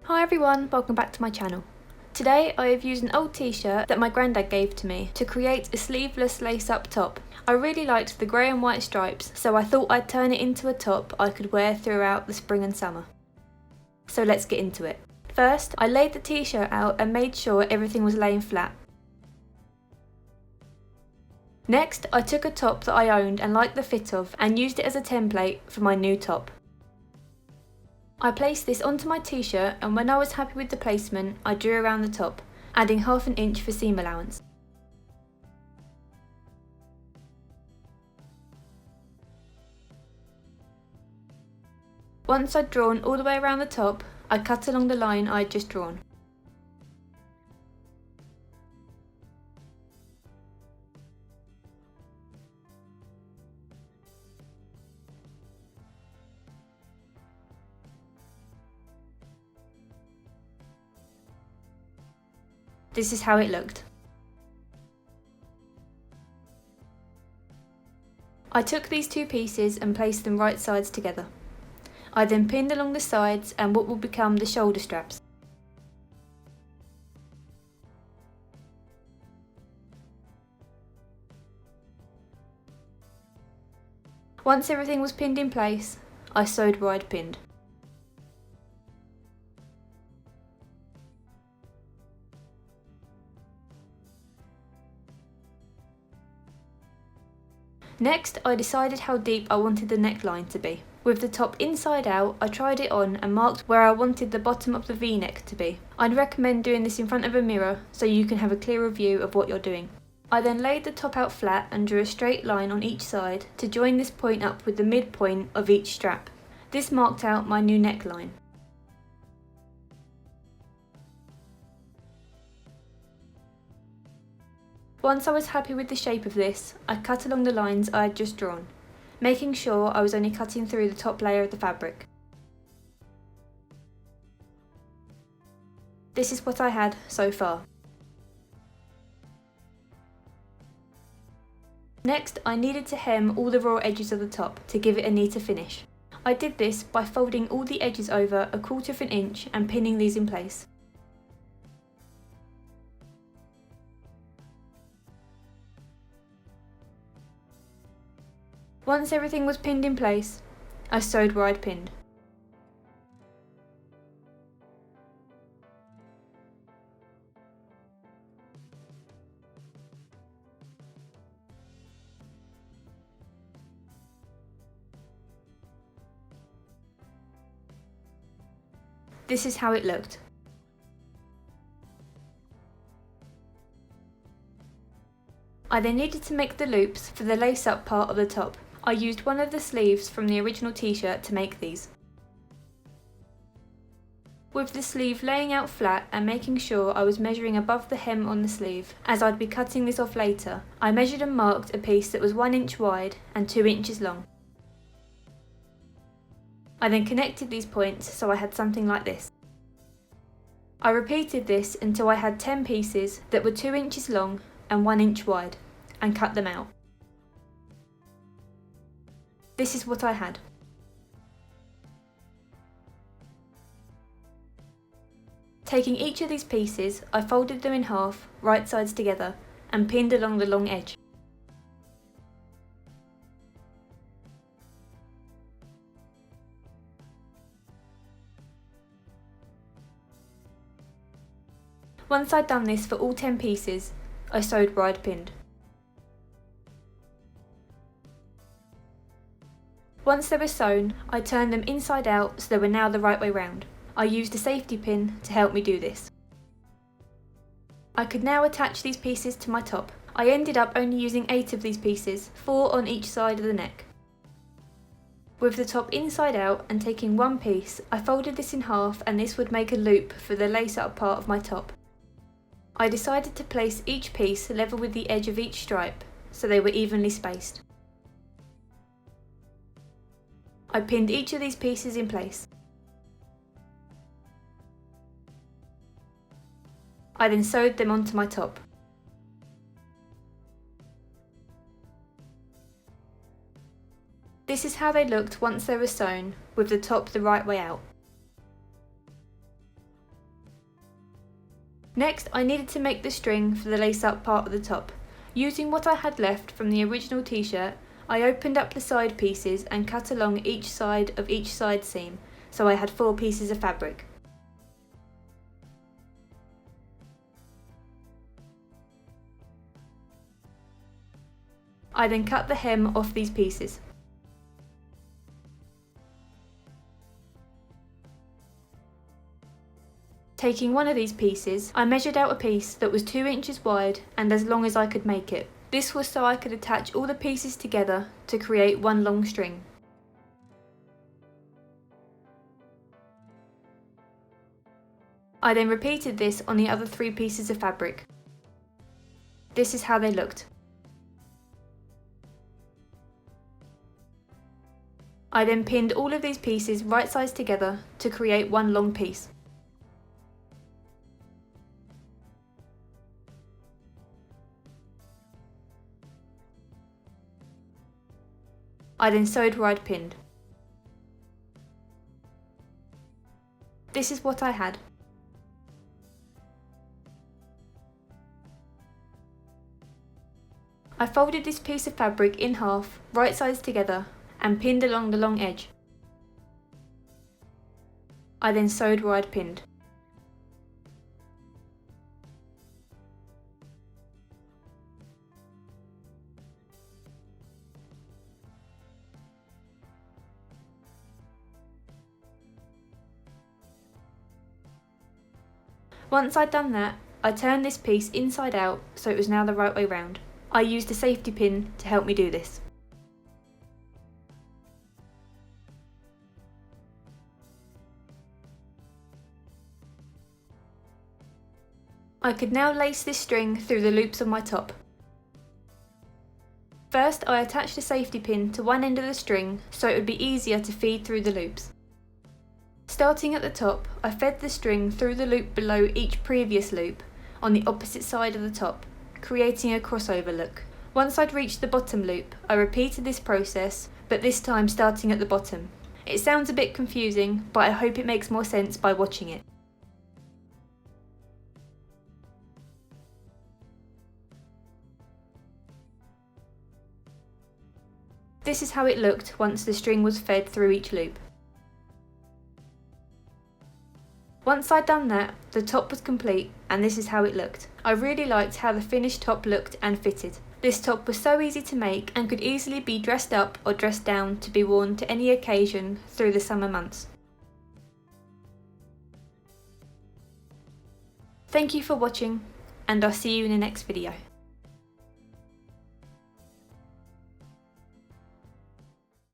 Hi everyone, welcome back to my channel. Today I have used an old t-shirt that my granddad gave to me to create a sleeveless lace-up top. I really liked the grey and white stripes, so I thought I'd turn it into a top I could wear throughout the spring and summer. So let's get into it. First, I laid the t-shirt out and made sure everything was laying flat. Next, I took a top that I owned and liked the fit of and used it as a template for my new top. I placed this onto my t-shirt, and when I was happy with the placement, I drew around the top, adding 1/2 inch for seam allowance. Once I'd drawn all the way around the top, I cut along the line I had just drawn. This is how it looked. I took these two pieces and placed them right sides together. I then pinned along the sides and what will become the shoulder straps. Once everything was pinned in place, I sewed where I'd pinned. Next, I decided how deep I wanted the neckline to be. With the top inside out, I tried it on and marked where I wanted the bottom of the V-neck to be. I'd recommend doing this in front of a mirror so you can have a clearer view of what you're doing. I then laid the top out flat and drew a straight line on each side to join this point up with the midpoint of each strap. This marked out my new neckline. Once I was happy with the shape of this, I cut along the lines I had just drawn, making sure I was only cutting through the top layer of the fabric. This is what I had so far. Next, I needed to hem all the raw edges of the top to give it a neater finish. I did this by folding all the edges over 1/4 inch and pinning these in place. Once everything was pinned in place, I sewed where I'd pinned. This is how it looked. I then needed to make the loops for the lace-up part of the top. I used one of the sleeves from the original t-shirt to make these. With the sleeve laying out flat and making sure I was measuring above the hem on the sleeve, as I'd be cutting this off later, I measured and marked a piece that was 1 inch wide and 2 inches long. I then connected these points so I had something like this. I repeated this until I had 10 pieces that were 2 inches long and 1 inch wide, and cut them out. This is what I had. Taking each of these pieces, I folded them in half, right sides together, and pinned along the long edge. Once I'd done this for all 10 pieces, I sewed where I'd pinned. Once they were sewn, I turned them inside out so they were now the right way round. I used a safety pin to help me do this. I could now attach these pieces to my top. I ended up only using 8 of these pieces, 4 on each side of the neck. With the top inside out and taking one piece, I folded this in half and this would make a loop for the lace-up part of my top. I decided to place each piece level with the edge of each stripe so they were evenly spaced. I pinned each of these pieces in place. I then sewed them onto my top. This is how they looked once they were sewn, with the top the right way out. Next, I needed to make the string for the lace-up part of the top. Using what I had left from the original t-shirt, I opened up the side pieces and cut along each side of each side seam, so I had 4 pieces of fabric. I then cut the hem off these pieces. Taking one of these pieces, I measured out a piece that was 2 inches wide and as long as I could make it. This was so I could attach all the pieces together to create one long string. I then repeated this on the other 3 pieces of fabric. This is how they looked. I then pinned all of these pieces right sides together to create one long piece. I then sewed where I'd pinned. This is what I had. I folded this piece of fabric in half, right sides together, and pinned along the long edge. I then sewed where I'd pinned. Once I'd done that, I turned this piece inside out so it was now the right way round. I used a safety pin to help me do this. I could now lace this string through the loops of my top. First, I attached a safety pin to one end of the string so it would be easier to feed through the loops. Starting at the top, I fed the string through the loop below each previous loop on the opposite side of the top, creating a crossover look. Once I'd reached the bottom loop, I repeated this process, but this time starting at the bottom. It sounds a bit confusing, but I hope it makes more sense by watching it. This is how it looked once the string was fed through each loop. Once I'd done that, the top was complete and this is how it looked. I really liked how the finished top looked and fitted. This top was so easy to make and could easily be dressed up or dressed down to be worn to any occasion through the summer months. Thank you for watching, and I'll see you in the next video.